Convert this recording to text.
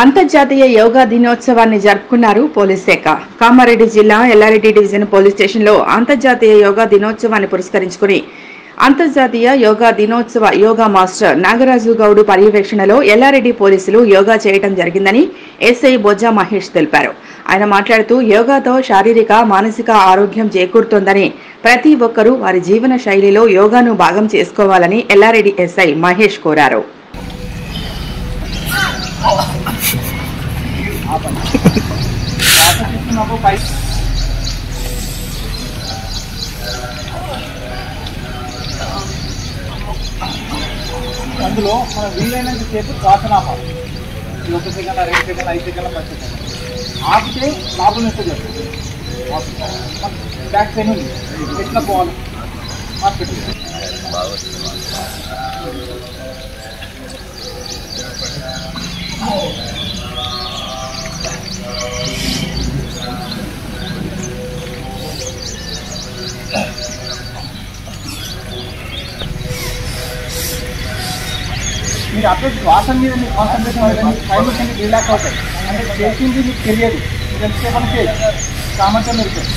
అంతర్జాతీయ యోగా దినోత్సవాన్ని జరుపుకున్నారు పోలీస్ శాఖ. కామారెడ్డి జిల్లా ఎల్లారెడ్డి డివిజన్ పోలీస్ స్టేషన్లో అంతర్జాతీయ యోగా దినోత్సవాన్ని పురస్కరించుకుని అంతర్జాతీయ యోగా దినోత్సవ యోగా మాస్టర్ నాగరాజు గౌడ్ పర్యవేక్షణలో ఎల్లారెడ్డి పోలీసులు యోగా చేయడం జరిగిందని ఎస్ఐ బొజ్జా మహేష్ తెలిపారు. ఆయన మాట్లాడుతూ యోగాతో శారీరక మానసిక ఆరోగ్యం చేకూరుతోందని ప్రతి ఒక్కరూ వారి జీవన శైలిలో యోగాను భాగం చేసుకోవాలని ఎల్లారెడ్డి ఎస్ఐ మహేష్ కోరారు. అందులో మన వీలైనంత సేపు శ్వాసనాపాలి. 1 సెకండ్ 2 సెకండ్ 5 సెకండ్ 10 సెకండ్ ఆపితే లాభం ఎక్కువ చేస్తుంది. బ్యాక్ పెయిన్ ఉంది, ఎట్లా పోవాలి హాస్పిటల్. మీరు అప్పుడు శ్వాస మీద మీరు కాన్సన్ట్రేషన్ అవుతుంది, 5% రిలాక్స్ అవుతాయి. అంటే చేసింది మీకు తెలియదు, మీరు ఎంతసేపు అని చేయాలి, సామర్థ్యం పెరుగుతుంది.